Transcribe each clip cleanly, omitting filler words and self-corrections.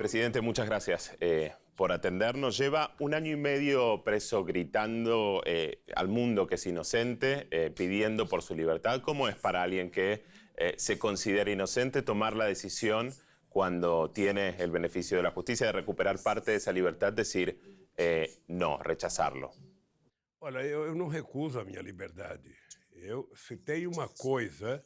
Presidente, muchas gracias por atendernos. Lleva 1 año y medio preso gritando al mundo que es inocente, pidiendo por su libertad. ¿Cómo es para alguien que se considera inocente tomar la decisión cuando tiene el beneficio de la justicia de recuperar parte de esa libertad, decir no, rechazarlo? Olha, eu não recuso a minha liberdade. Se tem uma coisa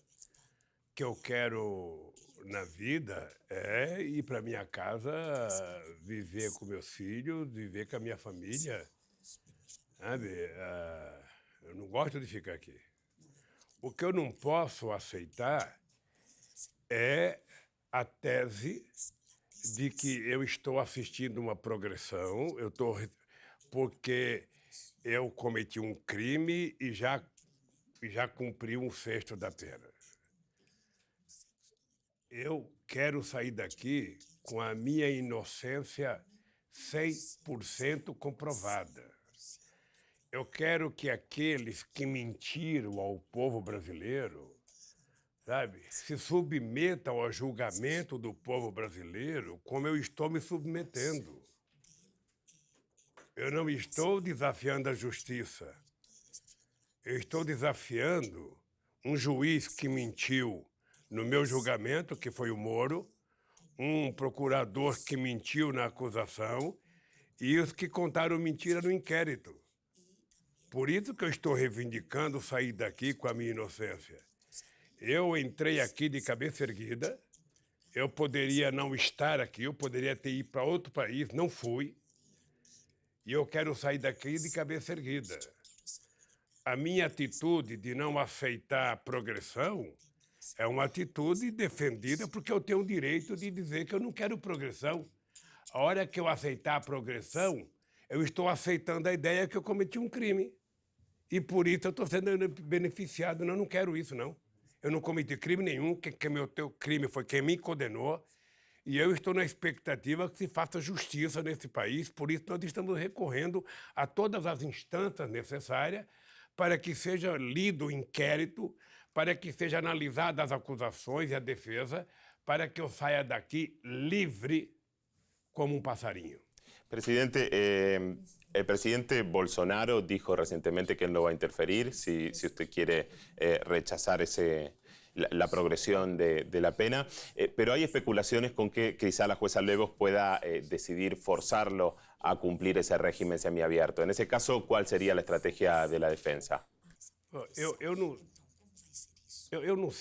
que eu quero na vida é ir para minha casa, viver com meus filhos, viver com a minha família, sabe? Eu não gosto de ficar aqui. O que eu não posso aceitar é a tese de que eu estou assistindo uma progressão, porque eu cometi um crime e já cumpri 1/6 da pena. Eu quero sair daqui com a minha inocência 100% comprovada. Eu quero que aqueles que mentiram ao povo brasileiro, sabe, se submetam ao julgamento do povo brasileiro como eu estou me submetendo. Eu não estou desafiando a justiça. Eu estou desafiando um juiz que mentiu no meu julgamento, que foi o Moro, um procurador que mentiu na acusação e os que contaram mentira no inquérito. Por isso que eu estou reivindicando sair daqui com a minha inocência. Eu entrei aqui de cabeça erguida, eu poderia não estar aqui, eu poderia ter ido para outro país, não fui, e eu quero sair daqui de cabeça erguida. A minha atitude de não aceitar a progressão é uma atitude defendida porque eu tenho o direito de dizer que eu não quero progressão. A hora que eu aceitar a progressão, eu estou aceitando a ideia que eu cometi um crime. E por isso eu estou sendo beneficiado. Eu não quero isso, não. Eu não cometi crime nenhum, meu crime foi quem me condenou. E eu estou na expectativa que se faça justiça nesse país. Por isso nós estamos recorrendo a todas as instâncias necessárias para que seja lido o inquérito, para que seja analisadas as acusações e a defesa, para que eu saia daqui livre como um passarinho. Presidente, el presidente Bolsonaro dijo recientemente que él no va a interferir si usted quiere rechazar la progresión de la pena, pero hay especulaciones con que quizá la jueza Lemos pueda decidir forzarlo a cumplir ese régimen semiabierto. En ese caso, ¿cuál sería la estrategia de la defensa? Eu não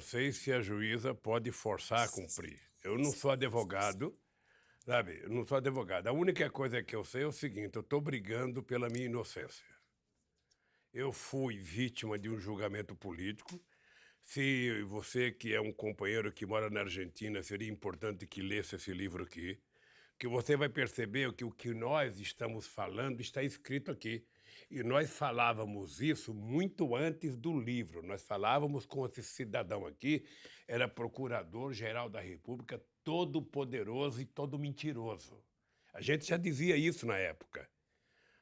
sei se a juíza pode forçar a cumprir. Eu não sou advogado, sabe? Eu não sou advogado. A única coisa que eu sei é o seguinte: eu estou brigando pela minha inocência. Eu fui vítima de um julgamento político. Se você, que é um companheiro que mora na Argentina, seria importante que lesse esse livro aqui, que você vai perceber que o que nós estamos falando está escrito aqui. E nós falávamos isso muito antes do livro. Nós falávamos com esse cidadão aqui, era procurador-geral da República, todo poderoso e todo mentiroso. A gente já dizia isso na época.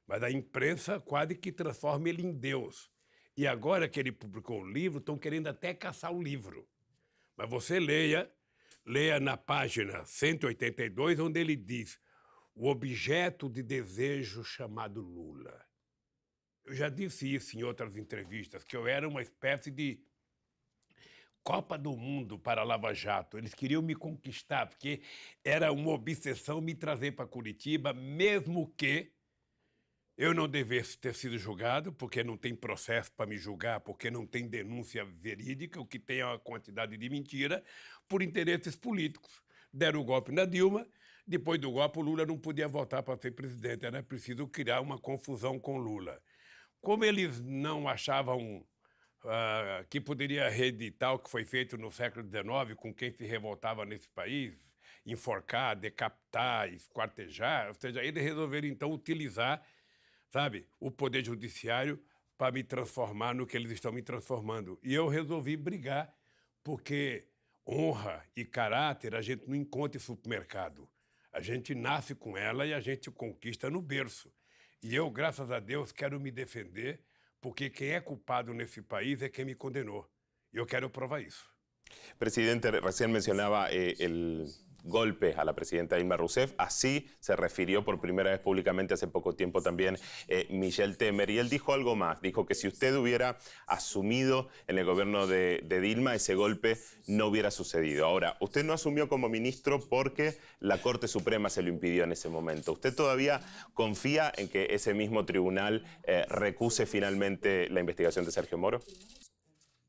Mas a imprensa quase que transforma ele em Deus. E agora que ele publicou o livro, estão querendo até caçar o livro. Mas você leia na página 182, onde ele diz o objeto de desejo chamado Lula. Eu já disse isso em outras entrevistas, que eu era uma espécie de Copa do Mundo para a Lava Jato. Eles queriam me conquistar, porque era uma obsessão me trazer para Curitiba, mesmo que eu não devesse ter sido julgado, porque não tem processo para me julgar, porque não tem denúncia verídica, o que tem é uma quantidade de mentira, por interesses políticos. Deram o golpe na Dilma, depois do golpe o Lula não podia voltar para ser presidente, era preciso criar uma confusão com Lula. Como eles não achavam que poderia reeditar o que foi feito no século XIX com quem se revoltava nesse país, enforcar, decapitar, esquartejar, ou seja, eles resolveram então utilizar, sabe, o poder judiciário para me transformar no que eles estão me transformando. E eu resolvi brigar, porque honra e caráter a gente não encontra em supermercado. A gente nasce com ela e a gente conquista no berço. E eu, graças a Deus, quero me defender, porque quem é culpado nesse país é quem me condenou. E eu quero provar isso. Presidente, recién mencionaba golpe a la presidenta Dilma Rousseff. Así se refirió por primera vez públicamente hace poco tiempo también Michel Temer. Y él dijo algo más, dijo que si usted hubiera asumido en el gobierno de Dilma, ese golpe no hubiera sucedido. Ahora, usted no asumió como ministro porque la Corte Suprema se lo impidió en ese momento. ¿Usted todavía confía en que ese mismo tribunal recuse finalmente la investigación de Sergio Moro?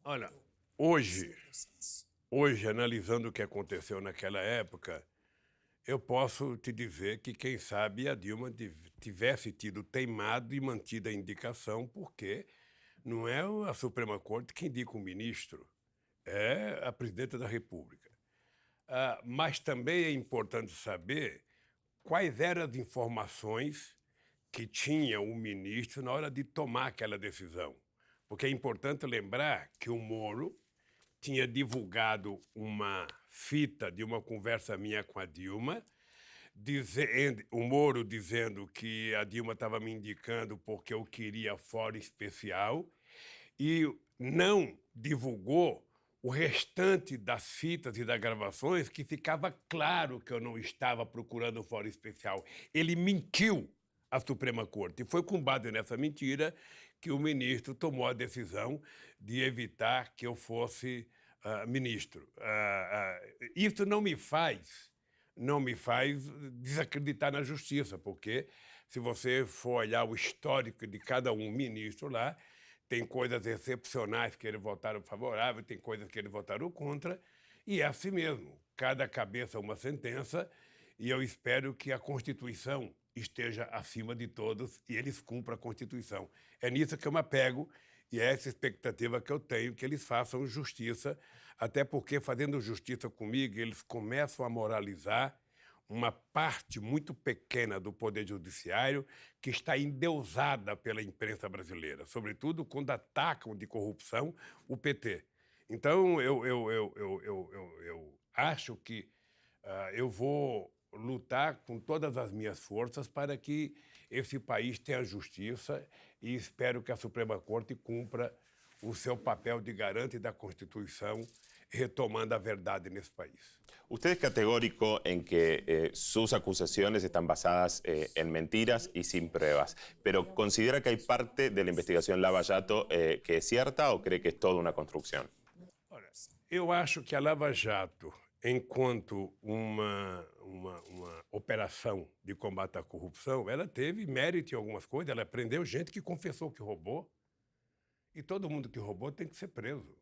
Olha, hoje, analisando o que aconteceu naquela época, eu posso te dizer que, quem sabe, a Dilma tivesse tido teimado e mantido a indicação, porque não é a Suprema Corte que indica o ministro, é a Presidenta da República. Mas também é importante saber quais eram as informações que tinha o ministro na hora de tomar aquela decisão. Porque é importante lembrar que o Moro tinha divulgado uma fita de uma conversa minha com a Dilma, o Moro dizendo que a Dilma estava me indicando porque eu queria fórum especial, e não divulgou o restante das fitas e das gravações, que ficava claro que eu não estava procurando fórum especial. Ele mentiu à Suprema Corte. E foi com base nessa mentira que o ministro tomou a decisão de evitar que eu fosse ministro. Isso não me faz desacreditar na justiça, porque se você for olhar o histórico de cada ministro lá, tem coisas excepcionais que eles votaram favorável, tem coisas que eles votaram contra, e é assim mesmo. Cada cabeça uma sentença, e eu espero que a Constituição esteja acima de todos e eles cumpram a Constituição. É nisso que eu me apego e é essa expectativa que eu tenho, que eles façam justiça, até porque, fazendo justiça comigo, eles começam a moralizar uma parte muito pequena do Poder Judiciário que está endeusada pela imprensa brasileira, sobretudo quando atacam de corrupção o PT. Então, eu acho que eu vou lutar com todas as minhas forças para que esse país tenha justiça e espero que a Suprema Corte cumpra o seu papel de garante da Constituição, retomando a verdade nesse país. Usted es categórico en que sus acusaciones están basadas en mentiras y sin pruebas, pero ¿considera que hay parte de la investigación Lava Jato que es cierta o cree que es toda una construcción? Olha, eu acho que a Lava Jato, enquanto uma operação de combate à corrupção, ela teve mérito em algumas coisas, ela prendeu gente que confessou que roubou, e todo mundo que roubou tem que ser preso.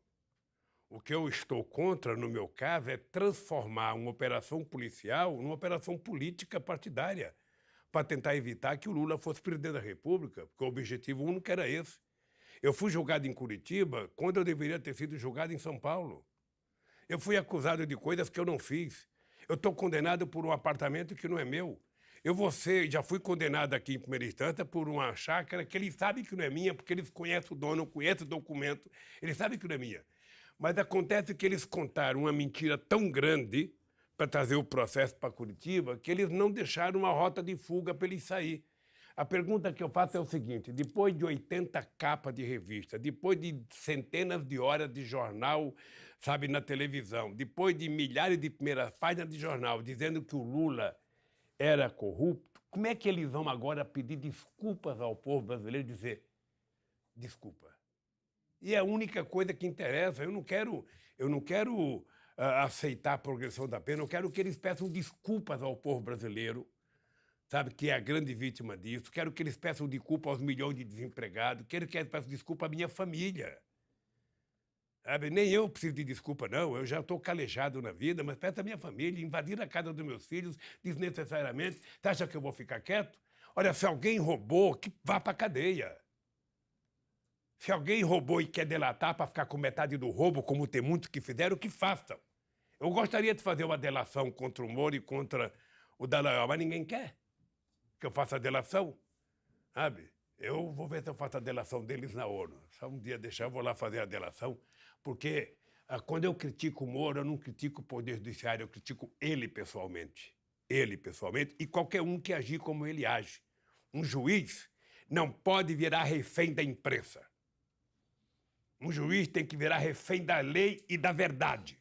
O que eu estou contra, no meu caso, é transformar uma operação policial numa operação política partidária, para tentar evitar que o Lula fosse presidente da República, porque o objetivo único era esse. Eu fui julgado em Curitiba quando eu deveria ter sido julgado em São Paulo. Eu fui acusado de coisas que eu não fiz. Eu estou condenado por um apartamento que não é meu. Já fui condenado aqui em primeira instância por uma chácara que eles sabem que não é minha, porque eles conhecem o dono, conhecem o documento, eles sabem que não é minha. Mas acontece que eles contaram uma mentira tão grande para trazer o processo para Curitiba que eles não deixaram uma rota de fuga para ele sair. A pergunta que eu faço é o seguinte: depois de 80 capas de revista, depois de centenas de horas de jornal, sabe, na televisão, depois de milhares de primeiras páginas de jornal dizendo que o Lula era corrupto, como é que eles vão agora pedir desculpas ao povo brasileiro e dizer desculpa? E é a única coisa que interessa. Eu não quero aceitar a progressão da pena, eu quero que eles peçam desculpas ao povo brasileiro, sabe, que é a grande vítima disso. Quero que eles peçam desculpa aos milhões de desempregados, quero que eles peçam desculpa à minha família. Sabe? Nem eu preciso de desculpa, não. Eu já estou calejado na vida, mas peço à minha família, invadir a casa dos meus filhos desnecessariamente. Você acha que eu vou ficar quieto? Olha, se alguém roubou, que vá para a cadeia. Se alguém roubou e quer delatar para ficar com metade do roubo, como tem muitos que fizeram, que façam. Eu gostaria de fazer uma delação contra o Moro e contra o Dallagnol, mas ninguém quer que eu faça a delação, sabe? Eu vou ver se eu faço a delação deles na ONU. Só um dia deixar, eu vou lá fazer a delação, porque quando eu critico o Moro, eu não critico o Poder Judiciário, eu critico ele pessoalmente. Ele pessoalmente e qualquer um que agir como ele age. Um juiz não pode virar refém da imprensa. Um juiz tem que virar refém da lei e da verdade.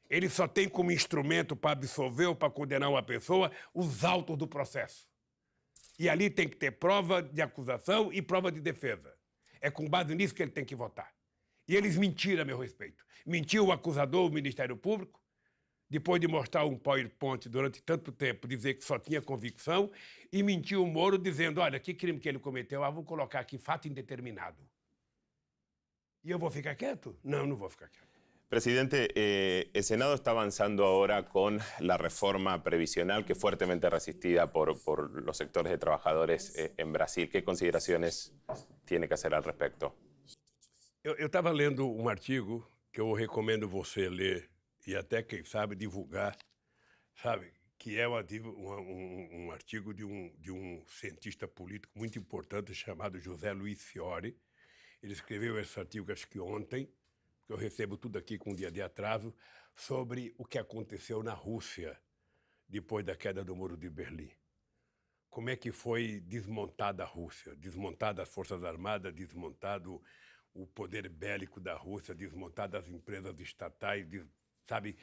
Ele só tem como instrumento para absolver ou para condenar uma pessoa os autos do processo. E ali tem que ter prova de acusação e prova de defesa. É com base nisso que ele tem que votar. E eles mentiram a meu respeito. Mentiu o acusador, o Ministério Público, depois de mostrar um PowerPoint durante tanto tempo, dizer que só tinha convicção, e mentiu o Moro dizendo, olha, que crime que ele cometeu? Ah, vou colocar aqui fato indeterminado. E eu vou ficar quieto? Não, não vou ficar quieto. Presidente, el Senado está avanzando ahora con la reforma previsional que es fuertemente resistida por los sectores de trabajadores en Brasil. ¿Qué consideraciones tiene que hacer al respecto? Eu estava lendo um artigo que eu recomendo você ler e até, quem sabe, divulgar, sabe? Que é um artigo de um cientista político muito importante chamado José Luiz Fiore. Ele escreveu esse artigo, acho que ontem, que eu recebo tudo aqui com um dia de atraso, sobre o que aconteceu na Rússia depois da queda do Muro de Berlim. Como é que foi desmontada a Rússia, desmontada as Forças Armadas, desmontado o poder bélico da Rússia, desmontada as empresas estatais, sabe?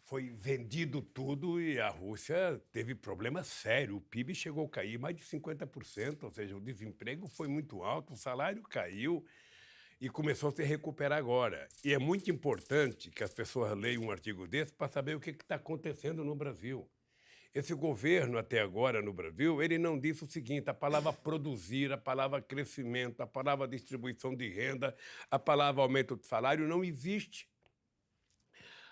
Foi vendido tudo e a Rússia teve problema sério. O PIB chegou a cair mais de 50%, ou seja, o desemprego foi muito alto, o salário caiu e começou a se recuperar agora. E é muito importante que as pessoas leiam um artigo desse para saber o que está acontecendo no Brasil. Esse governo, até agora, no Brasil, ele não disse o seguinte, a palavra produzir, a palavra crescimento, a palavra distribuição de renda, a palavra aumento de salário não existe.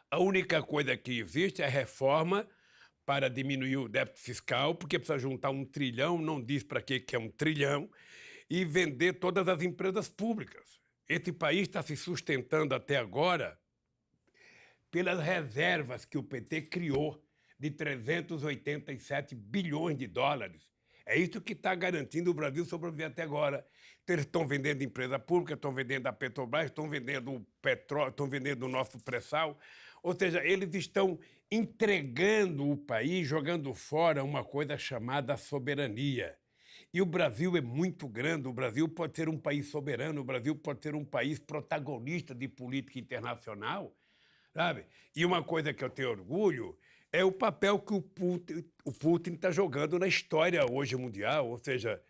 A única coisa que existe é a reforma para diminuir o déficit fiscal, porque precisa juntar 1 trilhão, não diz para que é 1 trilhão, e vender todas as empresas públicas. Esse país está se sustentando até agora pelas reservas que o PT criou de 387 bilhões de dólares. É isso que está garantindo o Brasil sobreviver até agora. Então, eles estão vendendo empresa pública, estão vendendo a Petrobras, estão vendendo o petróleo, estão vendendo o nosso pré-sal. Ou seja, eles estão entregando o país, jogando fora uma coisa chamada soberania. E o Brasil é muito grande, o Brasil pode ser um país soberano, o Brasil pode ser um país protagonista de política internacional, sabe? E uma coisa que eu tenho orgulho é o papel que o Putin está jogando na história hoje mundial. Ou seja,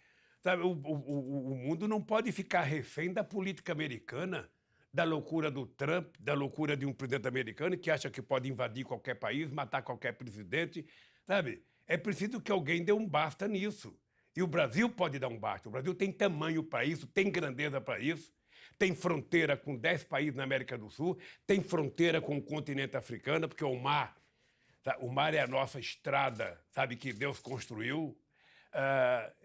sabe, o mundo não pode ficar refém da política americana, da loucura do Trump, da loucura de um presidente americano que acha que pode invadir qualquer país, matar qualquer presidente. Sabe? É preciso que alguém dê um basta nisso. E o Brasil pode dar um basta. O Brasil tem tamanho para isso, tem grandeza para isso. Tem fronteira com 10 países na América do Sul, tem fronteira com o continente africano, porque o mar é a nossa estrada, sabe, que Deus construiu.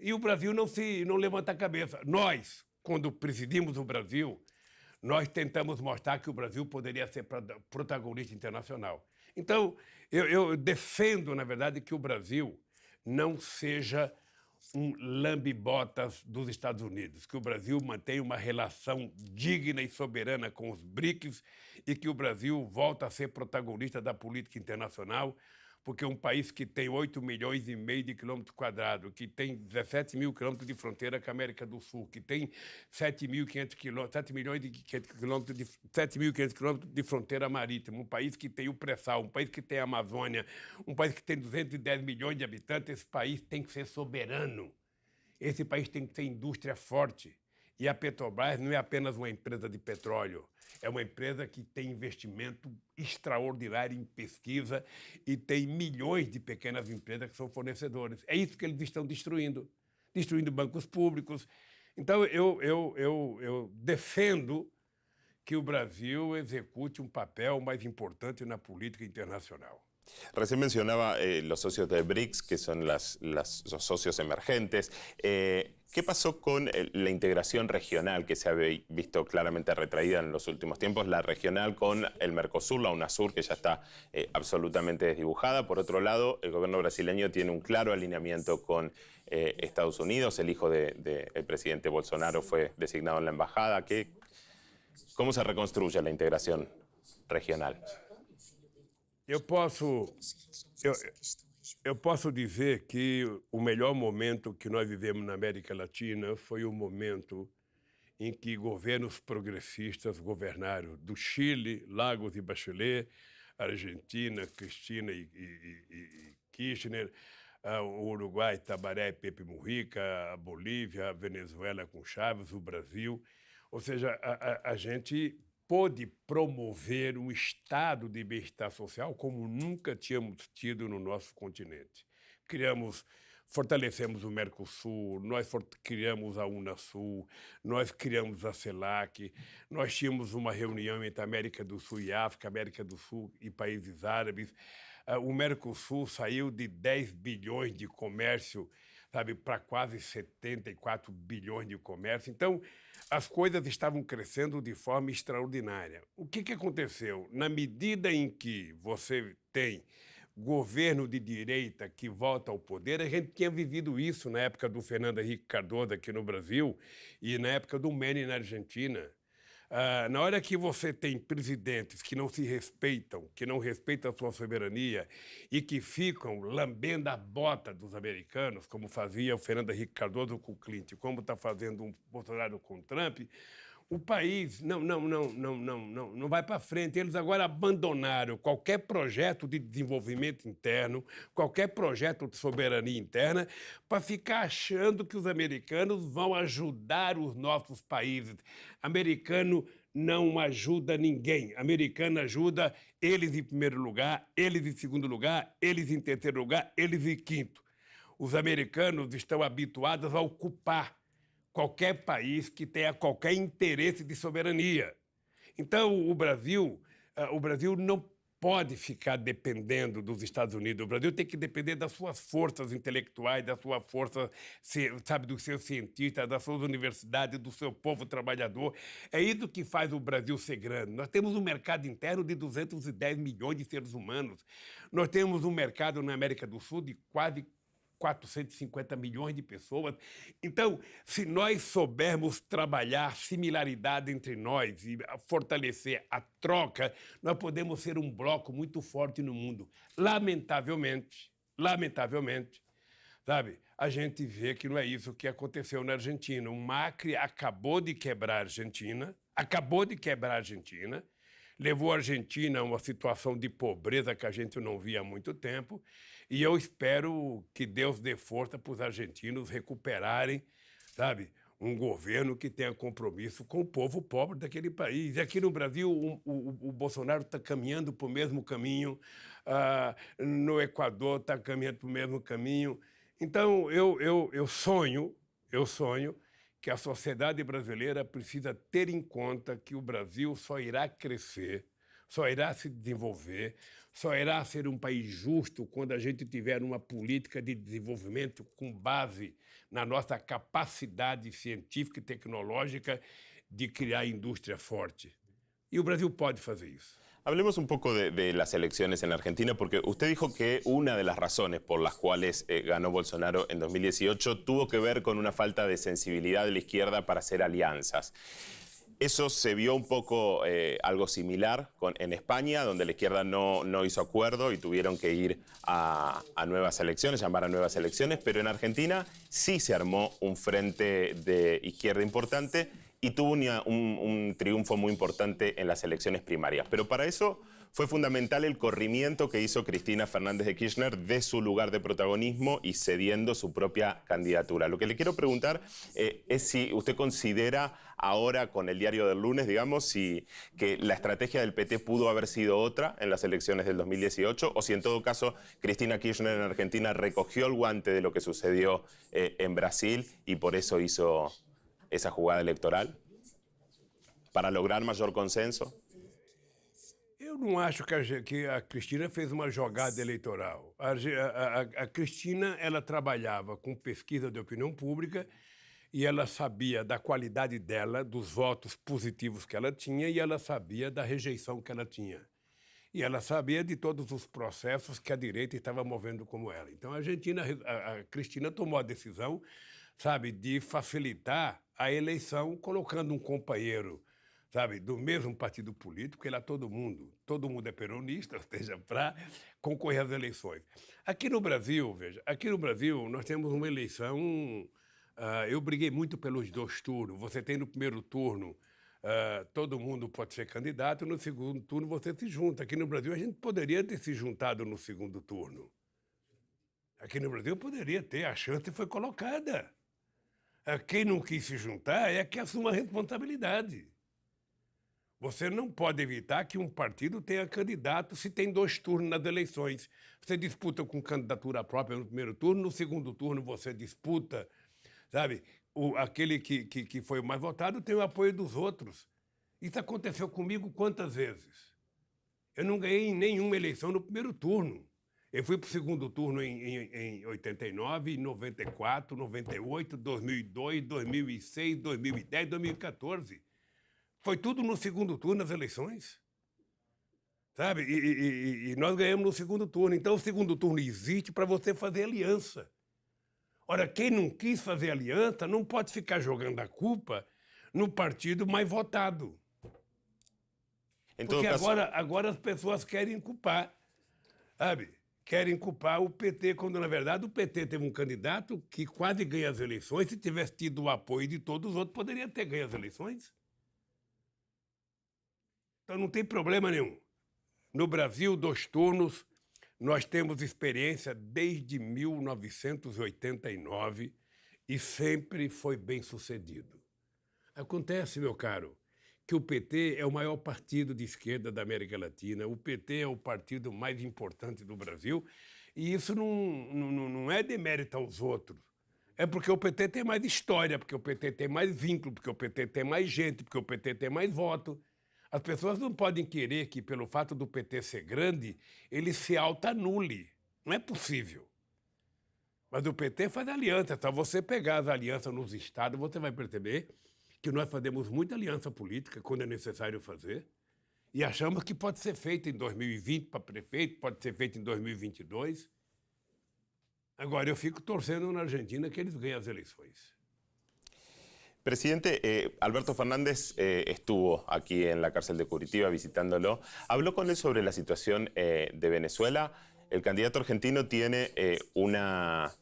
E o Brasil não levanta a cabeça. Nós, quando presidimos o Brasil, nós tentamos mostrar que o Brasil poderia ser protagonista internacional. Então, eu defendo, na verdade, que o Brasil não seja um lambe-botas dos Estados Unidos, que o Brasil mantenha uma relação digna e soberana com os BRICS e que o Brasil volta a ser protagonista da política internacional, porque um país que tem 8,5 milhões de quilômetros quadrados, que tem 17 mil quilômetros de fronteira com a América do Sul, que tem 7.500 quilômetros de fronteira marítima, um país que tem o pré-sal, um país que tem a Amazônia, um país que tem 210 milhões de habitantes, esse país tem que ser soberano. Esse país tem que ter indústria forte. E a Petrobras não é apenas uma empresa de petróleo, é uma empresa que tem investimento extraordinário em pesquisa e tem milhões de pequenas empresas que são fornecedores. É isso que eles estão destruindo bancos públicos. Então, eu defendo que o Brasil execute um papel mais importante na política internacional. Recién mencionaba los socios de BRICS, que son los socios emergentes. ¿Qué pasó con la integración regional que se ha visto claramente retraída en los últimos tiempos? La regional con el Mercosur, la UNASUR, que ya está absolutamente desdibujada. Por otro lado, el gobierno brasileño tiene un claro alineamiento con Estados Unidos. El hijo del presidente Bolsonaro fue designado en la embajada. ¿Cómo se reconstruye la integración regional? Eu posso dizer que o melhor momento que nós vivemos na América Latina foi o momento em que governos progressistas governaram, do Chile, Lagos e Bachelet, Argentina, Cristina e Kirchner, o Uruguai, Tabaré e Pepe Mujica, a Bolívia, a Venezuela com Chávez, o Brasil. Ou seja, a gente pôde promover um estado de bem-estar social como nunca tínhamos tido no nosso continente. Fortalecemos o Mercosul, nós criamos a Unasul, nós criamos a CELAC, nós tínhamos uma reunião entre a América do Sul e África, América do Sul e países árabes. O Mercosul saiu de 10 bilhões de comércio, sabe, para quase 74 bilhões de comércio. Então, as coisas estavam crescendo de forma extraordinária. O que aconteceu? Na medida em que você tem governo de direita que volta ao poder, a gente tinha vivido isso na época do Fernando Henrique Cardoso aqui no Brasil e na época do Menem na Argentina. Na hora que você tem presidentes que não se respeitam, que não respeitam a sua soberania e que ficam lambendo a bota dos americanos, como fazia o Fernando Henrique Cardoso com o Clinton, como está fazendo o Bolsonaro com o Trump, o país não vai para frente. Eles agora abandonaram qualquer projeto de desenvolvimento interno, qualquer projeto de soberania interna, para ficar achando que os americanos vão ajudar os nossos países. Americano não ajuda ninguém. Americano ajuda eles em primeiro lugar, eles em segundo lugar, eles em terceiro lugar, eles em quinto. Os americanos estão habituados a ocupar qualquer país que tenha qualquer interesse de soberania. Então, o Brasil não pode ficar dependendo dos Estados Unidos. O Brasil tem que depender das suas forças intelectuais, da sua força, sabe, dos seus cientistas, das suas universidades, do seu povo trabalhador. É isso que faz o Brasil ser grande. Nós temos um mercado interno de 210 milhões de seres humanos. Nós temos um mercado na América do Sul de quase 450 milhões de pessoas. Então, se nós soubermos trabalhar similaridade entre nós e fortalecer a troca, nós podemos ser um bloco muito forte no mundo. Lamentavelmente, sabe, a gente vê que não é isso que aconteceu na Argentina. O Macri acabou de quebrar a Argentina, levou a Argentina a uma situação de pobreza que a gente não via há muito tempo, e eu espero que Deus dê força para os argentinos recuperarem, sabe, um governo que tenha compromisso com o povo pobre daquele país. E aqui no Brasil, o Bolsonaro está caminhando para o mesmo caminho, no Equador está caminhando para o mesmo caminho. Então, eu sonho que a sociedade brasileira precisa ter em conta que o Brasil só irá crescer, só irá se desenvolver, só irá ser um país justo quando a gente tiver uma política de desenvolvimento com base na nossa capacidade científica e tecnológica de criar indústria forte. Y el Brasil puede hacer eso. Hablemos un poco de las elecciones en Argentina, porque usted dijo que una de las razones por las cuales ganó Bolsonaro en 2018 tuvo que ver con una falta de sensibilidad de la izquierda para hacer alianzas. Eso se vio un poco algo similar en España, donde la izquierda no hizo acuerdo y tuvieron que ir a nuevas elecciones, llamar a nuevas elecciones, pero en Argentina sí se armó un frente de izquierda importante y tuvo un triunfo muy importante en las elecciones primarias. Pero para eso fue fundamental el corrimiento que hizo Cristina Fernández de Kirchner de su lugar de protagonismo y cediendo su propia candidatura. Lo que le quiero preguntar es si usted considera ahora, con el diario del lunes, digamos, que la estrategia del PT pudo haber sido otra en las elecciones del 2018, o si en todo caso Cristina Kirchner en Argentina recogió el guante de lo que sucedió en Brasil y por eso hizo esa jugada electoral para lograr mayor consenso. Eu não acho que a Cristina fez uma jogada eleitoral. A Cristina, ela trabalhava com pesquisa de opinião pública e ela sabia da qualidade dela, dos votos positivos que ela tinha, e ela sabia da rejeição que ela tinha. E ela sabia de todos os processos que a direita estava movendo como ela. Então, a Cristina tomou a decisão, sabe, de facilitar a eleição colocando um companheiro, sabe, do mesmo partido político, que era todo mundo é peronista, ou seja, para concorrer às eleições. Aqui no Brasil, veja, nós temos uma eleição Eu briguei muito pelos 2 turnos. Você tem no primeiro turno, todo mundo pode ser candidato, no segundo turno você se junta. Aqui no Brasil a gente poderia ter se juntado no segundo turno. Aqui no Brasil poderia ter, a chance foi colocada. Quem não quis se juntar é que assuma a responsabilidade. Você não pode evitar que um partido tenha candidato se tem 2 turnos nas eleições. Você disputa com candidatura própria no primeiro turno, no segundo turno você disputa, sabe? Aquele que foi o mais votado tem o apoio dos outros. Isso aconteceu comigo quantas vezes? Eu não ganhei em nenhuma eleição no primeiro turno. Eu fui para o segundo turno em 89, 94, 98, 2002, 2006, 2010, 2014. Foi tudo no segundo turno das eleições. Sabe? E nós ganhamos no segundo turno. Então, o segundo turno existe para você fazer aliança. Ora, quem não quis fazer aliança não pode ficar jogando a culpa no partido mais votado. Porque agora as pessoas querem culpar, sabe? Querem culpar o PT, quando, na verdade, o PT teve um candidato que quase ganha as eleições. Se tivesse tido o apoio de todos os outros, poderia ter ganho as eleições. Então, não tem problema nenhum. No Brasil, 2 turnos, nós temos experiência desde 1989 e sempre foi bem sucedido. Acontece, meu caro, que o PT é o maior partido de esquerda da América Latina, o PT é o partido mais importante do Brasil, e isso não é demérito aos outros. É porque o PT tem mais história, porque o PT tem mais vínculo, porque o PT tem mais gente, porque o PT tem mais voto. As pessoas não podem querer que, pelo fato do PT ser grande, ele se auto-anule. Não é possível. Mas o PT faz aliança. É só você pegar as alianças nos estados, você vai perceber que nós fazemos muita aliança política quando é necessário fazer, e achamos que pode ser feito em 2020 para prefeito, pode ser feito em 2022. Agora, eu fico torcendo na Argentina que eles ganhem as eleições. Presidente, Alberto Fernández estuvo aquí en la cárcel de Curitiba visitándolo. Habló con él sobre la situación de Venezuela. El candidato argentino tiene una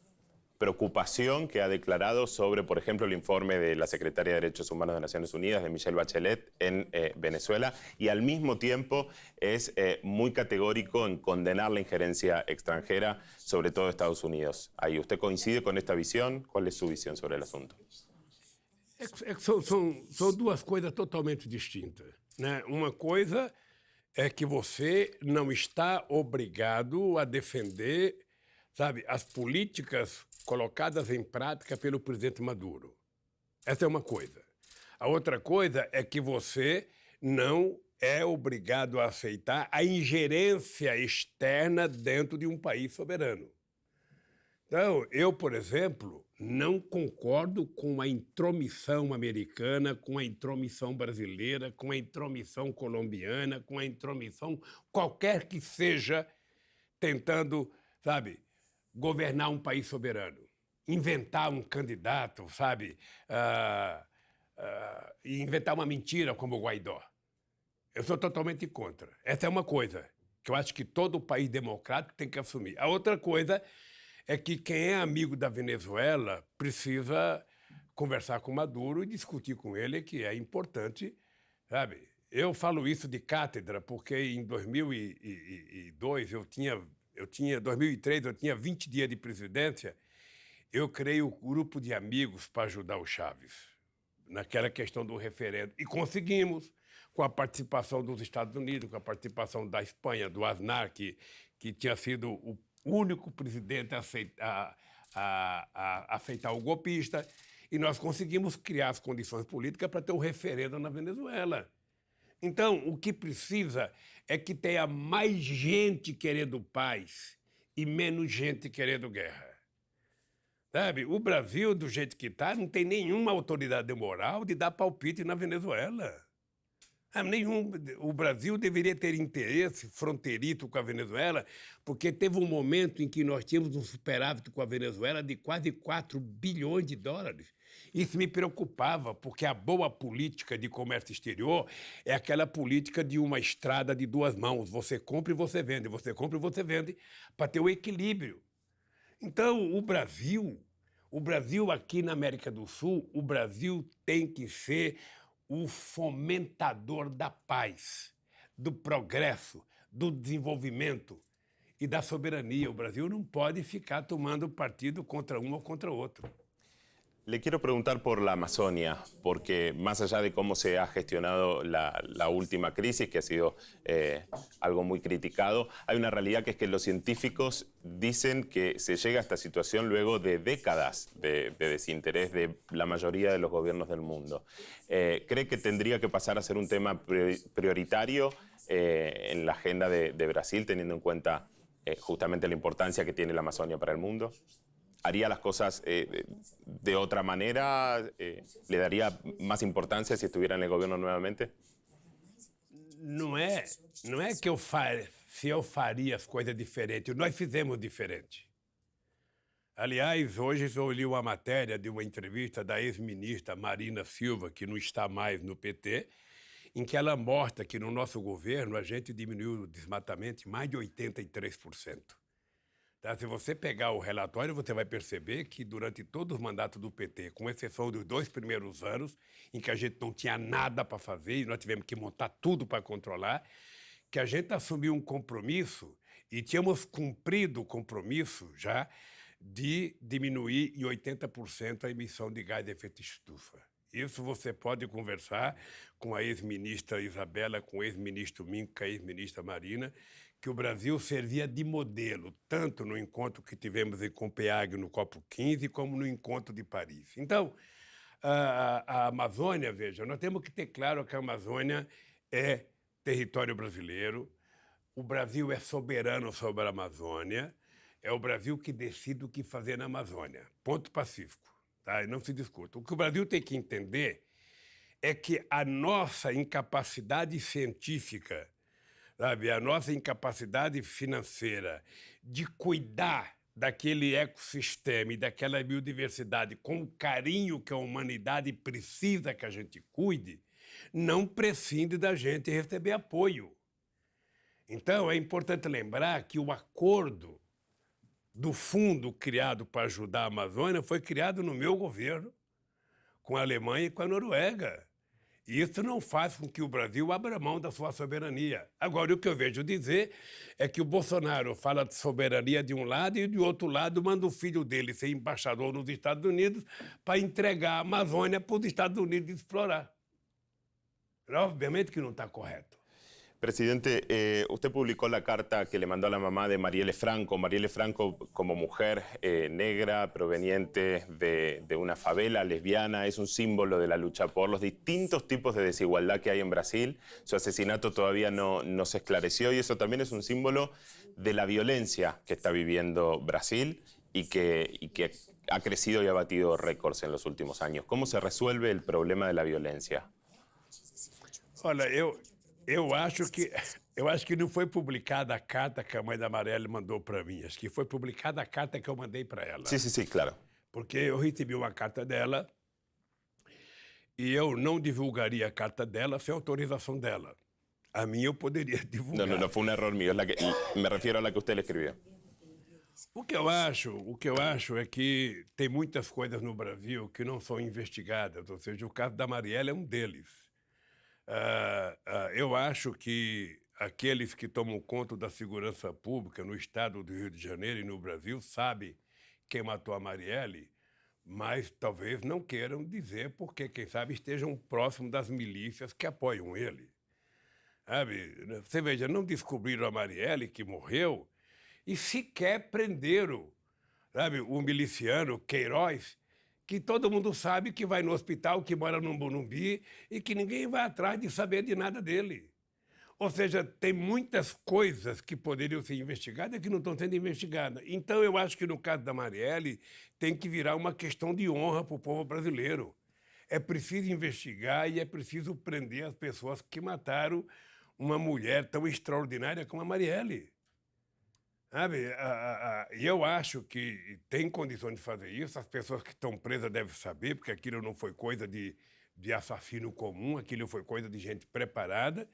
preocupación que ha declarado sobre, por ejemplo, el informe de la Secretaria de Derechos Humanos de Naciones Unidas, de Michelle Bachelet, en Venezuela, y al mismo tiempo es muy categórico en condenar la injerencia extranjera, sobre todo de Estados Unidos. Ahí, ¿usted coincide con esta visión? ¿Cuál es su visión sobre el asunto? São 2 coisas totalmente distintas, né? Uma coisa é que você não está obrigado a defender, sabe, as políticas colocadas em prática pelo presidente Maduro. Essa é uma coisa. A outra coisa é que você não é obrigado a aceitar a ingerência externa dentro de um país soberano. Então, eu, por exemplo, não concordo com a intromissão americana, com a intromissão brasileira, com a intromissão colombiana, com a intromissão qualquer que seja, tentando, sabe, governar um país soberano. Inventar um candidato, sabe, e inventar uma mentira como o Guaidó. Eu sou totalmente contra. Essa é uma coisa que eu acho que todo país democrático tem que assumir. A outra coisa é que quem é amigo da Venezuela precisa conversar com Maduro e discutir com ele, que é importante, sabe? Eu falo isso de cátedra porque em 2002 2003 eu tinha 20 dias de presidência, eu criei o grupo de amigos para ajudar o Chávez naquela questão do referendo e conseguimos, com a participação dos Estados Unidos, com a participação da Espanha, do Aznar, que tinha sido o único presidente a aceitar o golpista, e nós conseguimos criar as condições políticas para ter o referendo na Venezuela. Então, o que precisa é que tenha mais gente querendo paz e menos gente querendo guerra. Sabe, o Brasil, do jeito que está, não tem nenhuma autoridade moral de dar palpite na Venezuela. O Brasil deveria ter interesse fronteiriço com a Venezuela, porque teve um momento em que nós tínhamos um superávit com a Venezuela de quase 4 bilhões de dólares. Isso me preocupava, porque a boa política de comércio exterior é aquela política de uma estrada de 2 mãos. Você compra e você vende, para ter o equilíbrio. Então, o Brasil O Brasil, aqui na América do Sul, o Brasil tem que ser o fomentador da paz, do progresso, do desenvolvimento e da soberania. O Brasil não pode ficar tomando partido contra um ou contra outro. Le quiero preguntar por la Amazonia, porque más allá de cómo se ha gestionado la última crisis, que ha sido algo muy criticado, hay una realidad que es que los científicos dicen que se llega a esta situación luego de décadas de desinterés de la mayoría de los gobiernos del mundo. ¿Cree que tendría que pasar a ser un tema prioritario en la agenda de Brasil, teniendo en cuenta justamente la importancia que tiene la Amazonia para el mundo? ¿Haría las cosas de otra manera? ¿Le daría más importancia si estuviera en el gobierno nuevamente? Não é que se eu faria as coisas diferentes. Nós fizemos diferente. Aliás, hoje eu li uma matéria de uma entrevista da ex-ministra Marina Silva, que não está mais no PT, em que ela mostra que no nosso governo a gente diminuiu o desmatamento em mais de 83%. Tá? Se você pegar o relatório, você vai perceber que durante todo o mandato do PT, com exceção dos 2 primeiros anos, em que a gente não tinha nada para fazer e nós tivemos que montar tudo para controlar, que a gente assumiu um compromisso e tínhamos cumprido o compromisso já de diminuir em 80% a emissão de gás de efeito estufa. Isso você pode conversar com a ex-ministra Isabela, com o ex-ministro Minco, com a ex-ministra Marina, que o Brasil servia de modelo, tanto no encontro que tivemos em Copenhague, no COP15, como no encontro de Paris. Então, a Amazônia, veja, nós temos que ter claro que a Amazônia é território brasileiro, o Brasil é soberano sobre a Amazônia, é o Brasil que decide o que fazer na Amazônia. Ponto pacífico, tá? E não se discute. O que o Brasil tem que entender é que a nossa incapacidade científica, sabe, a nossa incapacidade financeira de cuidar daquele ecossistema e daquela biodiversidade com o carinho que a humanidade precisa que a gente cuide, não prescinde da gente receber apoio. Então, é importante lembrar que o acordo do fundo criado para ajudar a Amazônia foi criado no meu governo, com a Alemanha e com a Noruega. E isso não faz com que o Brasil abra mão da sua soberania. Agora, o que eu vejo dizer é que o Bolsonaro fala de soberania de um lado e, de outro lado, manda o filho dele ser embaixador nos Estados Unidos para entregar a Amazônia para os Estados Unidos explorar. Obviamente que não está correto. Presidente, usted publicó la carta que le mandó a la mamá de Marielle Franco. Marielle Franco, como mujer negra, proveniente de una favela lesbiana, es un símbolo de la lucha por los distintos tipos de desigualdad que hay en Brasil. Su asesinato todavía no se esclareció y eso también es un símbolo de la violencia que está viviendo Brasil y que ha crecido y ha batido récords en los últimos años. ¿Cómo se resuelve el problema de la violencia? Olha, eu acho que não foi publicada a carta que a mãe da Marielle mandou para mim. Acho que foi publicada a carta que eu mandei para ela. Sí, claro. Porque eu recebi uma carta dela e eu não divulgaria a carta dela sem autorização dela. A minha eu poderia divulgar. No, fue un error mío. Me refiero a la que usted le escribió. O que eu acho é que tem muitas coisas no Brasil que não são investigadas. Ou seja, o caso da Marielle é um deles. Eu acho que aqueles que tomam conta da segurança pública no estado do Rio de Janeiro e no Brasil sabem quem matou a Marielle, mas talvez não queiram dizer porque, quem sabe, estejam próximos das milícias que apoiam ele. Sabe? Você veja, não descobriram a Marielle, que morreu, e sequer prenderam, sabe, o miliciano Queiroz, que todo mundo sabe que vai no hospital, que mora no Morumbi e que ninguém vai atrás de saber de nada dele. Ou seja, tem muitas coisas que poderiam ser investigadas que não estão sendo investigadas. Então, eu acho que no caso da Marielle tem que virar uma questão de honra para o povo brasileiro. É preciso investigar e é preciso prender as pessoas que mataram uma mulher tão extraordinária como a Marielle. Sabe, eu acho que tem condições de fazer isso. As pessoas que estão presas devem saber, porque aquilo não foi coisa de assassino comum, aquilo foi coisa de gente preparada,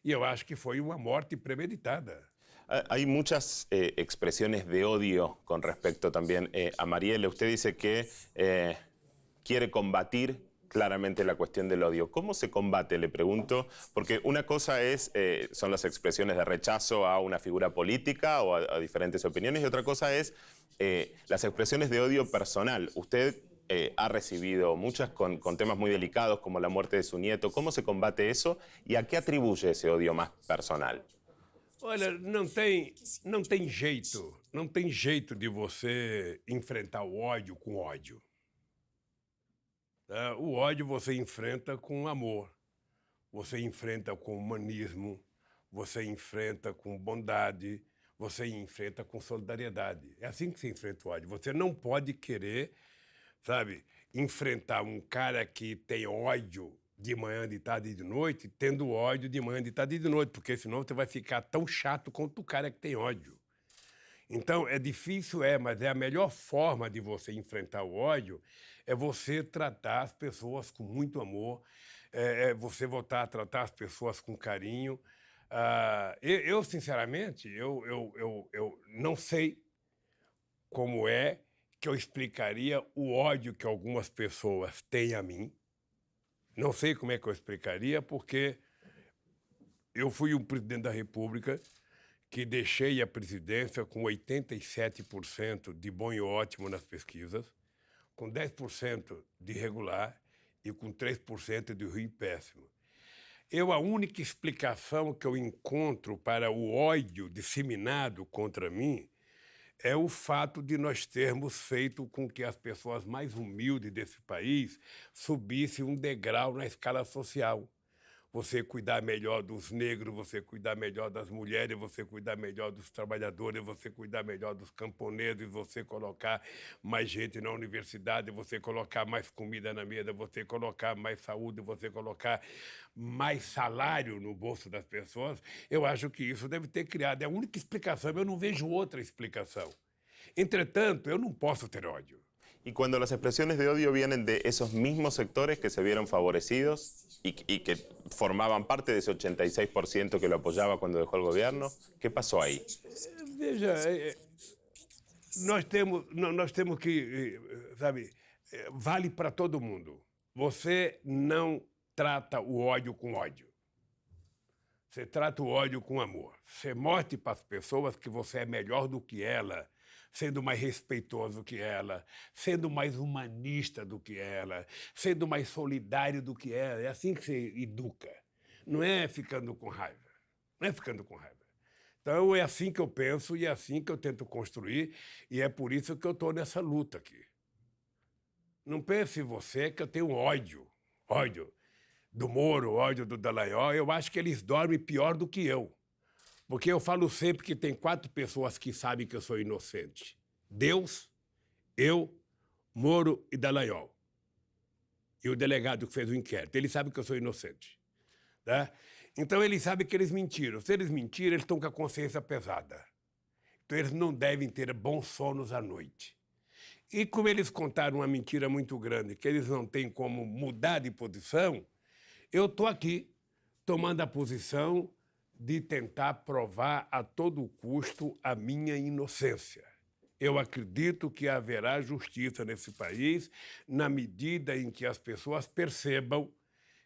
e eu acho que foi uma morte premeditada. Hay muchas expresiones de odio con respecto también a Marielle. Usted dice que quiere combatir claramente la cuestión del odio. ¿Cómo se combate? Le pregunto, porque una cosa son las expresiones de rechazo a una figura política o a diferentes opiniones, y otra cosa es las expresiones de odio personal. Usted ha recibido muchas con temas muy delicados como la muerte de su nieto. ¿Cómo se combate eso y a qué atribuye esse odio más personal? Olha, não tem jeito de você enfrentar o ódio com ódio. Tá? O ódio você enfrenta com amor, você enfrenta com humanismo, você enfrenta com bondade, você enfrenta com solidariedade. É assim que se enfrenta o ódio. Você não pode querer, sabe, enfrentar um cara que tem ódio de manhã, de tarde e de noite, tendo ódio de manhã, de tarde e de noite, porque senão você vai ficar tão chato quanto o cara que tem ódio. Então, é difícil, mas é a melhor forma de você enfrentar o ódio é você tratar as pessoas com muito amor, é você voltar a tratar as pessoas com carinho. Sinceramente, eu não sei como é que eu explicaria o ódio que algumas pessoas têm a mim. Não sei como é que eu explicaria, porque eu fui um presidente da República que deixei a presidência com 87% de bom e ótimo nas pesquisas, com 10% de regular e com 3% de ruim e péssimo. A única explicação que eu encontro para o ódio disseminado contra mim é o fato de nós termos feito com que as pessoas mais humildes desse país subissem um degrau na escala social. Você cuidar melhor dos negros, você cuidar melhor das mulheres, você cuidar melhor dos trabalhadores, você cuidar melhor dos camponeses, você colocar mais gente na universidade, você colocar mais comida na mesa, você colocar mais saúde, você colocar mais salário no bolso das pessoas. Eu acho que isso deve ter criado. É a única explicação, eu não vejo outra explicação. Entretanto, eu não posso ter ódio. Y cuando las expresiones de odio vienen de esos mismos sectores que se vieron favorecidos y que formaban parte de ese 86% que lo apoyaba cuando dejó el gobierno, ¿qué pasó ahí? Veja, nós temos que, sabe, vale para todo mundo. Você não trata o ódio com ódio. Você trata o ódio com amor. Você mostre para as pessoas que você é melhor do que ela, sendo mais respeitoso que ela, sendo mais humanista do que ela, sendo mais solidário do que ela. É assim que você educa. Não é ficando com raiva. Não é ficando com raiva. Então, é assim que eu penso e é assim que eu tento construir, e é por isso que eu estou nessa luta aqui. Não pense você que eu tenho ódio do Moro, ódio do Dallagnol. Eu acho que eles dormem pior do que eu. Porque eu falo sempre que tem 4 pessoas que sabem que eu sou inocente. Deus, eu, Moro e Dallagnol. E o delegado que fez o inquérito. Ele sabe que eu sou inocente. Tá? Então, eles sabem que eles mentiram. Se eles mentiram, eles estão com a consciência pesada. Então, eles não devem ter bons sonos à noite. E como eles contaram uma mentira muito grande, que eles não têm como mudar de posição, eu estou aqui tomando a posição de tentar provar a todo custo a minha inocência. Eu acredito que haverá justiça nesse país na medida em que as pessoas percebam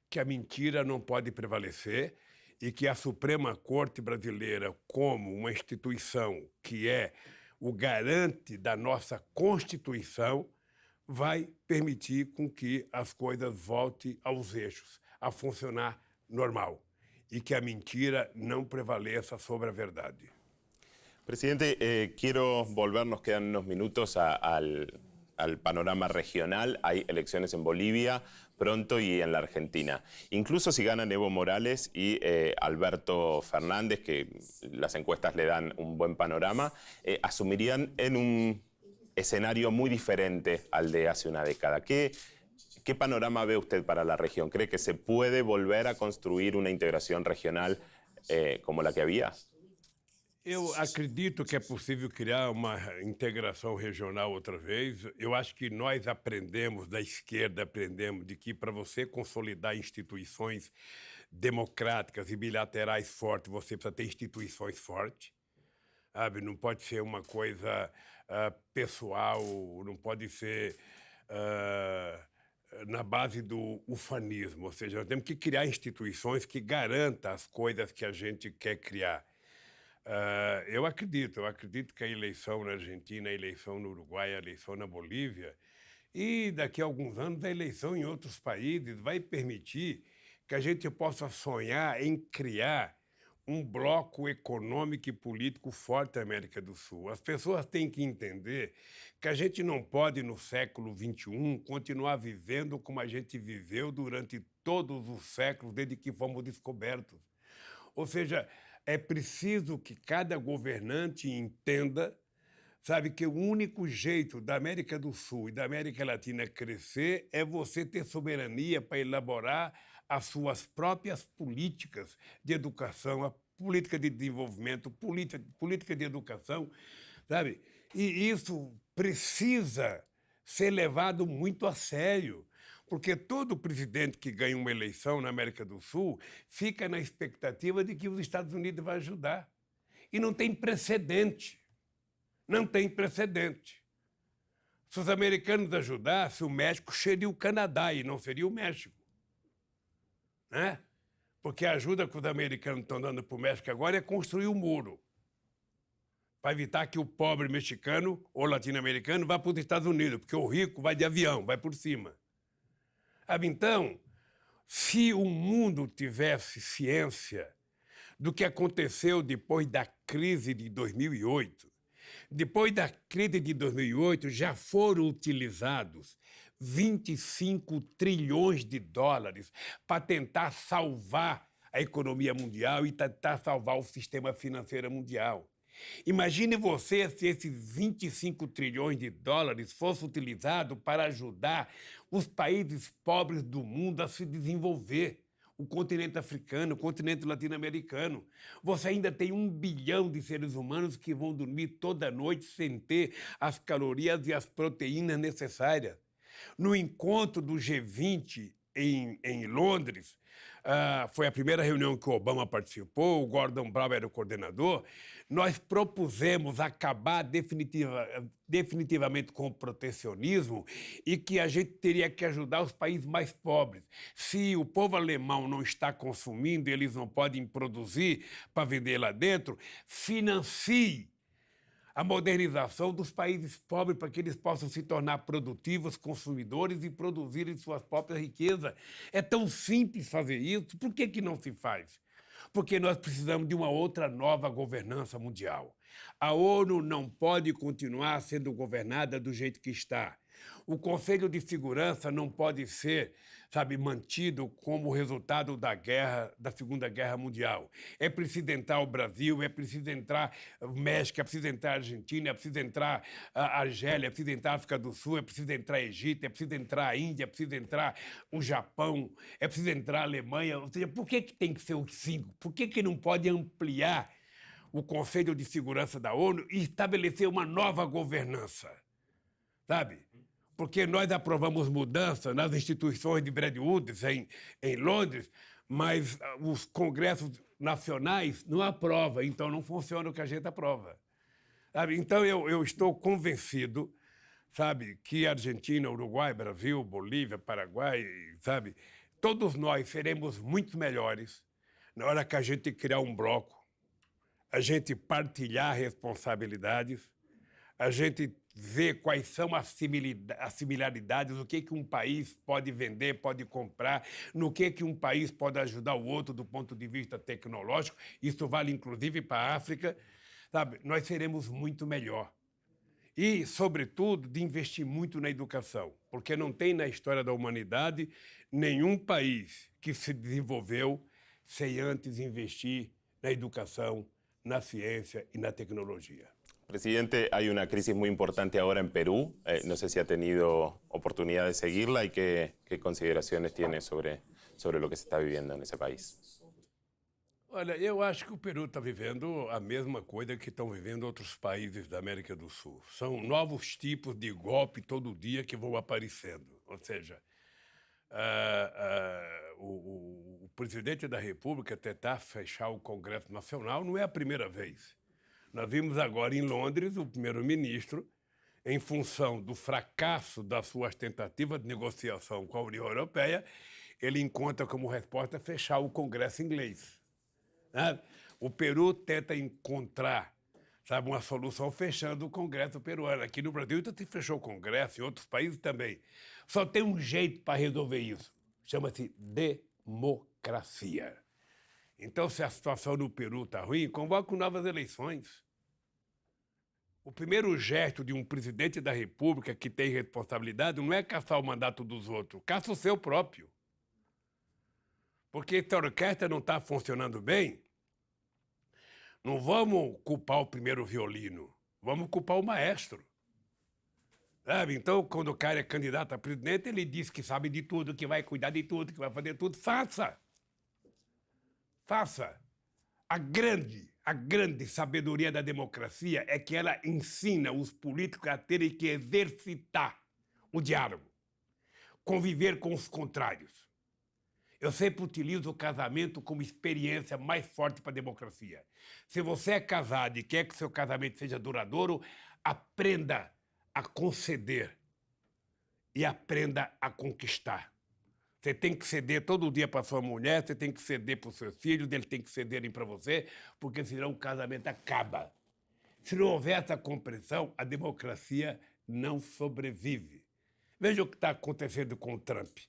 que a mentira não pode prevalecer e que a Suprema Corte Brasileira, como uma instituição que é o garante da nossa Constituição, vai permitir com que as coisas voltem aos eixos, a funcionar normal. Y que a mentira no prevaleza sobre la verdad. Presidente, quiero volver, nos quedan unos minutos al panorama regional. Hay elecciones en Bolivia pronto y en la Argentina. Incluso si ganan Evo Morales y Alberto Fernández, que las encuestas le dan un buen panorama, asumirían en un escenario muy diferente al de hace una década. ¿Qué panorama ve usted para la región? ¿Cree que se puede volver a construir una integración regional como la que había? Eu acredito que é possível criar uma integração regional outra vez. Eu acho que nós aprendemos, da esquerda aprendemos, de que para você consolidar instituições democráticas e bilaterais fortes, você precisa ter instituições fortes. sabe? Não pode ser uma coisa pessoal, não pode ser na base do ufanismo. Ou seja, nós temos que criar instituições que garantam as coisas que a gente quer criar. Eu acredito que a eleição na Argentina, a eleição no Uruguai, a eleição na Bolívia e daqui a alguns anos a eleição em outros países vai permitir que a gente possa sonhar em criar um bloco econômico e político forte da América do Sul. As pessoas têm que entender que a gente não pode, no século XXI, continuar vivendo como a gente viveu durante todos os séculos desde que fomos descobertos. Ou seja, é preciso que cada governante entenda, sabe, que o único jeito da América do Sul e da América Latina crescer é você ter soberania para elaborar as suas próprias políticas de educação, a política de desenvolvimento, política de educação, sabe? E isso precisa ser levado muito a sério, porque todo presidente que ganha uma eleição na América do Sul fica na expectativa de que os Estados Unidos vão ajudar. E não tem precedente. Não tem precedente. Se os americanos ajudassem, o México seria o Canadá e não seria o México. Né? Porque a ajuda que os americanos estão dando para o México agora é construir um muro para evitar que o pobre mexicano ou latino-americano vá para os Estados Unidos, porque o rico vai de avião, vai por cima. Então, se o mundo tivesse ciência do que aconteceu depois da crise de 2008, depois da crise de 2008 já foram utilizados 25 trilhões de dólares para tentar salvar a economia mundial e tentar salvar o sistema financeiro mundial. Imagine você se esses 25 trilhões de dólares fossem utilizados para ajudar os países pobres do mundo a se desenvolver. O continente africano, o continente latino-americano. Você ainda tem 1 bilhão de seres humanos que vão dormir toda noite sem ter as calorias e as proteínas necessárias. No encontro do G20 em Londres, foi a primeira reunião que o Obama participou, o Gordon Brown era o coordenador, nós propusemos acabar definitivamente com o protecionismo e que a gente teria que ajudar os países mais pobres. Se o povo alemão não está consumindo, eles não podem produzir para vender lá dentro, financie a modernização dos países pobres para que eles possam se tornar produtivos, consumidores e produzirem suas próprias riquezas. É tão simples fazer isso, por que não se faz? Porque nós precisamos de uma outra nova governança mundial. A ONU não pode continuar sendo governada do jeito que está. O Conselho de Segurança não pode ser, sabe, mantido como resultado da guerra, da Segunda Guerra Mundial. É preciso entrar o Brasil, é preciso entrar o México, é preciso entrar a Argentina, é preciso entrar a Argélia, é preciso entrar a África do Sul, é preciso entrar a Egito, é preciso entrar a Índia, é preciso entrar o Japão, é preciso entrar a Alemanha. Ou seja, por que tem que ser os 5? Por que não pode ampliar o Conselho de Segurança da ONU e estabelecer uma nova governança? Sabe? Porque nós aprovamos mudança nas instituições de Bretton Woods, em Londres, mas os congressos nacionais não aprovam, então não funciona o que a gente aprova. Sabe? Então eu estou convencido, sabe, que Argentina, Uruguai, Brasil, Bolívia, Paraguai, sabe, todos nós seremos muito melhores na hora que a gente criar um bloco, a gente partilhar responsabilidades, a gente ver quais são as similaridades, o que um país pode vender, pode comprar, no que um país pode ajudar o outro do ponto de vista tecnológico. Isso vale inclusive para a África. Sabe? Nós seremos muito melhor. E, sobretudo, de investir muito na educação, porque não tem na história da humanidade nenhum país que se desenvolveu sem antes investir na educação, na ciência y na tecnología. Presidente, hay una crisis muy importante ahora en Perú. No sé si ha tenido oportunidad de seguirla y qué consideraciones tiene sobre lo que se está viviendo en ese país. Olha, eu acho que o Peru está vivendo a mesma coisa que estão vivendo outros países da América do Sul. São novos tipos de golpe todo dia que vão aparecendo. Ou seja, o presidente da República tentar fechar o Congresso Nacional não é a primeira vez. Nós vimos agora em Londres o primeiro-ministro, em função do fracasso das suas tentativas de negociação com a União Europeia, ele encontra como resposta fechar o Congresso inglês. Né? O Peru tenta encontrar, sabe, uma solução fechando o Congresso peruano. Aqui no Brasil então, se fechou o Congresso, em outros países também. Só tem um jeito para resolver isso. Chama-se democracia. Então, se a situação no Peru está ruim, convoque novas eleições. O primeiro gesto de um presidente da República que tem responsabilidade não é caçar o mandato dos outros, caça o seu próprio. Porque se a orquestra não está funcionando bem, não vamos culpar o primeiro violino, vamos culpar o maestro. Sabe? Então, quando o cara é candidato a presidente, ele diz que sabe de tudo, que vai cuidar de tudo, que vai fazer tudo. Faça! Faça! A grande sabedoria da democracia é que ela ensina os políticos a terem que exercitar o diálogo, conviver com os contrários. Eu sempre utilizo o casamento como experiência mais forte para a democracia. Se você é casado e quer que seu casamento seja duradouro, aprenda a conceder e aprenda a conquistar. Você tem que ceder todo dia para sua mulher, você tem que ceder para os seus filhos, eles têm que cederem para você, porque senão o casamento acaba. Se não houver essa compreensão, a democracia não sobrevive. Veja o que está acontecendo com o Trump.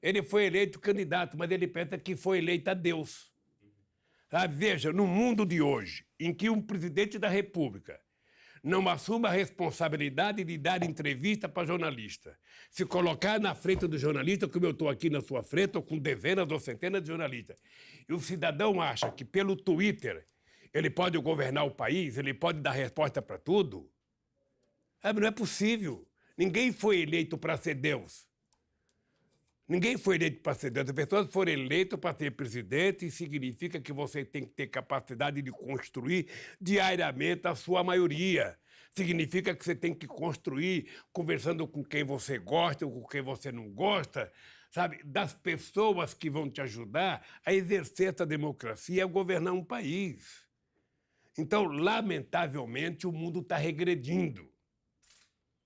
Ele foi eleito candidato, mas ele pensa que foi eleito a Deus. Sabe? Veja, no mundo de hoje, em que um presidente da República não assume a responsabilidade de dar entrevista para jornalista, se colocar na frente do jornalista, como eu estou aqui na sua frente, ou com dezenas ou centenas de jornalistas, e o cidadão acha que pelo Twitter ele pode governar o país, ele pode dar resposta para tudo, sabe? Não é possível. Ninguém foi eleito para ser Deus. Ninguém foi eleito para ser Deus. As pessoas foram eleitas para ser presidente e significa que você tem que ter capacidade de construir diariamente a sua maioria. Significa que você tem que construir conversando com quem você gosta ou com quem você não gosta, sabe? Das pessoas que vão te ajudar a exercer essa democracia e a governar um país. Então, lamentavelmente, o mundo está regredindo.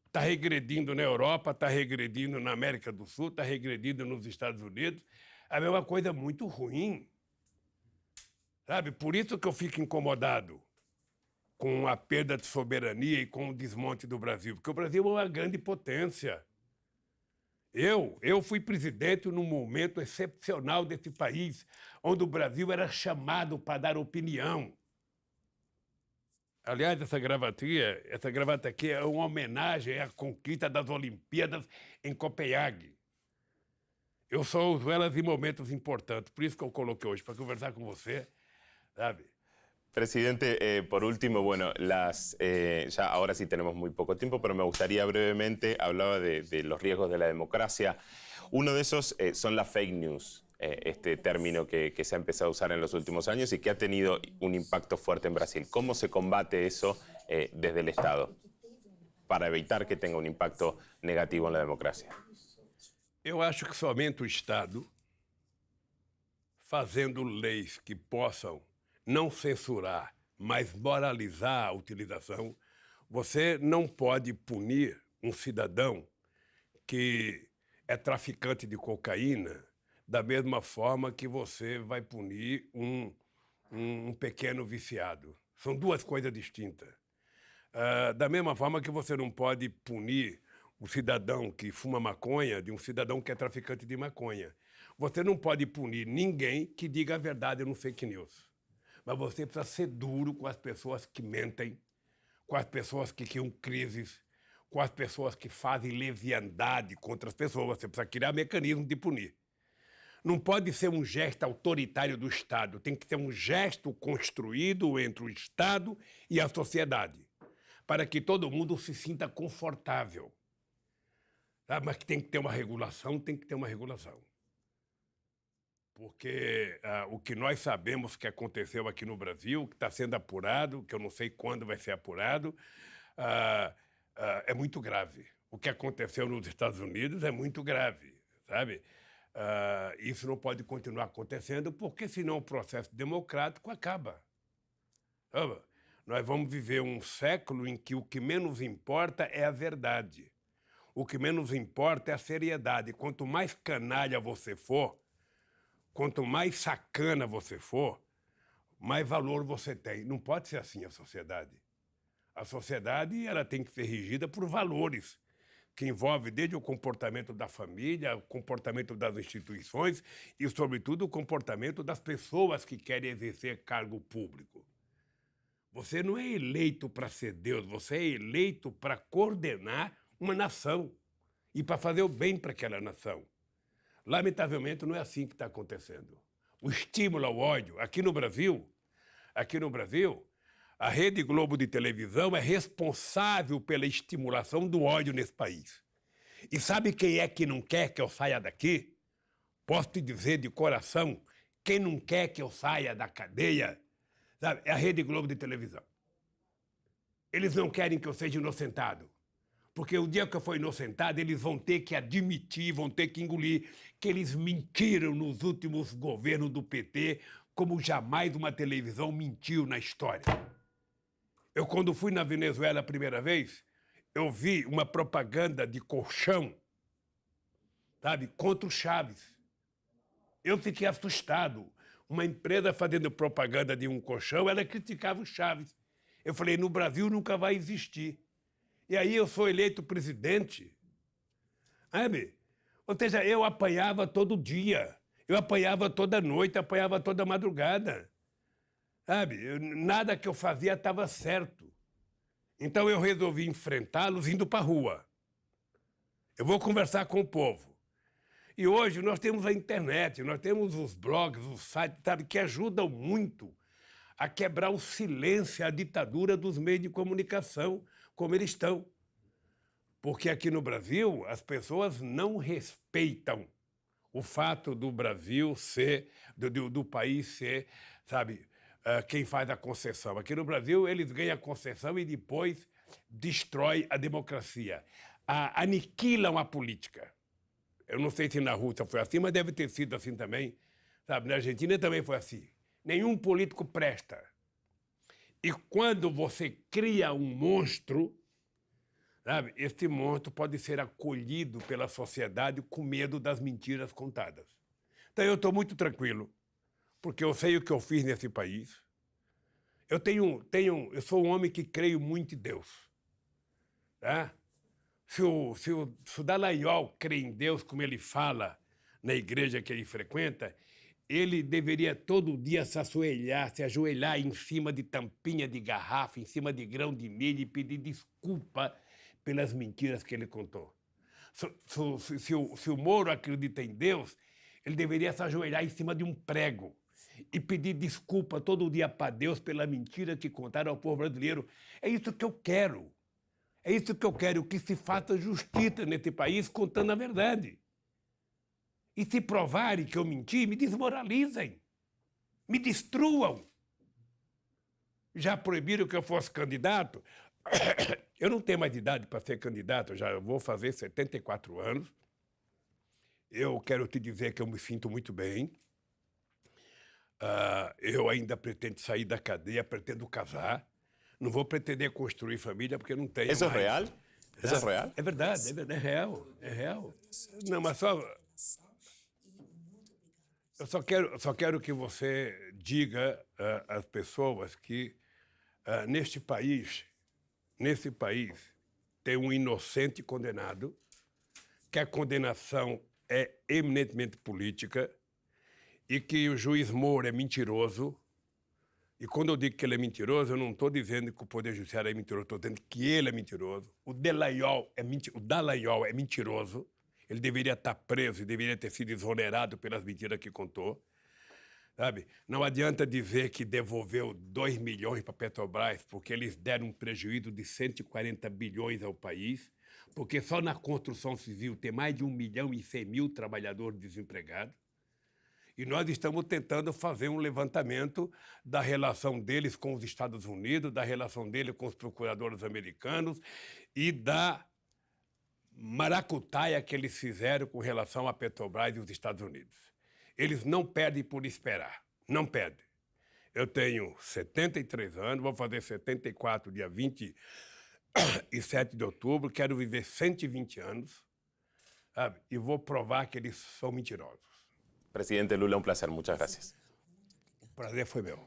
Está regredindo na Europa, está regredindo na América do Sul, está regredindo nos Estados Unidos. É uma coisa muito ruim. Sabe? Por isso que eu fico incomodado com a perda de soberania e com o desmonte do Brasil, porque o Brasil é uma grande potência. Eu fui presidente num momento excepcional desse país, onde o Brasil era chamado para dar opinião. Aliás, essa gravata aqui é uma homenagem à conquista das Olimpíadas em Copenhague. Eu só uso elas em momentos importantes, por isso que eu coloquei hoje, para conversar com você, sabe? Presidente, por último, bueno, ya ahora sí tenemos muy poco tiempo, pero me gustaría brevemente, hablaba de los riesgos de la democracia. Uno de esos son las fake news. Este término que se ha empezado a usar en los últimos años y que ha tenido un impacto fuerte en Brasil. ¿Cómo se combate eso desde el Estado para evitar que tenga un impacto negativo en la democracia? Eu acho que somente o Estado, fazendo leis que possam não censurar, mas moralizar a utilização, você não pode punir um cidadão que é traficante de cocaína da mesma forma que você vai punir um pequeno viciado. São duas coisas distintas. Da mesma forma que você não pode punir o cidadão que fuma maconha de um cidadão que é traficante de maconha. Você não pode punir ninguém que diga a verdade no fake news. Mas você precisa ser duro com as pessoas que mentem, com as pessoas que criam crises, com as pessoas que fazem leviandade contra as pessoas. Você precisa criar mecanismos de punir. Não pode ser um gesto autoritário do Estado, tem que ser um gesto construído entre o Estado e a sociedade, para que todo mundo se sinta confortável. Mas que tem que ter uma regulação, tem que ter uma regulação. Porque o que nós sabemos que aconteceu aqui no Brasil, que está sendo apurado, que eu não sei quando vai ser apurado, é muito grave. O que aconteceu nos Estados Unidos é muito grave, sabe? Isso não pode continuar acontecendo, porque senão o processo democrático acaba. Nós vamos viver um século em que o que menos importa é a verdade. O que menos importa é a seriedade. Quanto mais canalha você for, quanto mais sacana você for, mais valor você tem. Não pode ser assim a sociedade. A sociedade ela tem que ser regida por valores, que envolve desde o comportamento da família, o comportamento das instituições e, sobretudo, o comportamento das pessoas que querem exercer cargo público. Você não é eleito para ser Deus, você é eleito para coordenar uma nação e para fazer o bem para aquela nação. Lamentavelmente, não é assim que está acontecendo. O estímulo ao ódio, aqui no Brasil, a Rede Globo de televisão é responsável pela estimulação do ódio nesse país. E sabe quem é que não quer que eu saia daqui? Posso te dizer de coração, quem não quer que eu saia da cadeia, sabe, é a Rede Globo de televisão. Eles não querem que eu seja inocentado. Porque o dia que eu for inocentado, eles vão ter que admitir, vão ter que engolir que eles mentiram nos últimos governos do PT, como jamais uma televisão mentiu na história. Eu, quando fui na Venezuela a primeira vez, eu vi uma propaganda de colchão, sabe, contra o Chávez. Eu fiquei assustado. Uma empresa fazendo propaganda de um colchão, ela criticava o Chávez. Eu falei, no Brasil nunca vai existir. E aí eu sou eleito presidente. Sabe? Ou seja, eu apanhava todo dia. Eu apanhava toda noite, apanhava toda madrugada. Sabe? Nada que eu fazia estava certo. Então eu resolvi enfrentá-los indo para a rua. Eu vou conversar com o povo. E hoje nós temos a internet, nós temos os blogs, os sites, sabe, que ajudam muito a quebrar o silêncio, a ditadura dos meios de comunicação, como eles estão. Porque aqui no Brasil as pessoas não respeitam o fato do Brasil ser, do país ser, sabe, quem faz a concessão. Aqui no Brasil eles ganham a concessão e depois destrói a democracia, aniquilam a política. Eu não sei se na Rússia foi assim, mas deve ter sido assim também. Sabe, na Argentina também foi assim. Nenhum político presta. E quando você cria um monstro, sabe, esse monstro pode ser acolhido pela sociedade com medo das mentiras contadas. Então eu estou muito tranquilo, porque eu sei o que eu fiz nesse país. Eu sou um homem que creio muito em Deus. Tá? Se o Dalai Lama crê em Deus, como ele fala na igreja que ele frequenta, ele deveria todo dia se ajoelhar em cima de tampinha de garrafa, em cima de grão de milho e pedir desculpa pelas mentiras que ele contou. Se o Moro acredita em Deus, ele deveria se ajoelhar em cima de um prego e pedir desculpa todo dia para Deus pela mentira que contaram ao povo brasileiro. É isso que eu quero. É isso que eu quero, que se faça justiça nesse país contando a verdade. E se provarem que eu menti, me desmoralizem, me destruam. Já proibiram que eu fosse candidato? Eu não tenho mais idade para ser candidato, já vou fazer 74 anos. Eu quero te dizer que eu me sinto muito bem. Eu ainda pretendo sair da cadeia, pretendo casar. Não vou pretender construir família porque não tenho ¿Eso es mais. real? ¿Eso es real? É verdade, é real, é real. Não, mas só... Eu só quero que você diga às pessoas que nesse país, tem um inocente condenado, que a condenação é eminentemente política e que o juiz Moro é mentiroso. E quando eu digo que ele é mentiroso, eu não estou dizendo que o Poder Judiciário é mentiroso, estou dizendo que ele é mentiroso. O Dalai Lama é mentiroso. Ele deveria estar preso e deveria ter sido exonerado pelas mentiras que contou. Sabe? Não adianta dizer que devolveu 2 milhões para a Petrobras, porque eles deram um prejuízo de 140 bilhões ao país, porque só na construção civil tem mais de 1.100.000 trabalhadores desempregados. E nós estamos tentando fazer um levantamento da relação deles com os Estados Unidos, da relação dele com os procuradores americanos e da maracutaia que eles fizeram com relação à Petrobras e os Estados Unidos. Eles não perdem por esperar, não perdem. Eu tenho 73 anos, vou fazer 74 dia 27 de outubro, quero viver 120 anos, sabe? E vou provar que eles são mentirosos. Presidente Lula, un placer. Muchas gracias. O prazer foi meu.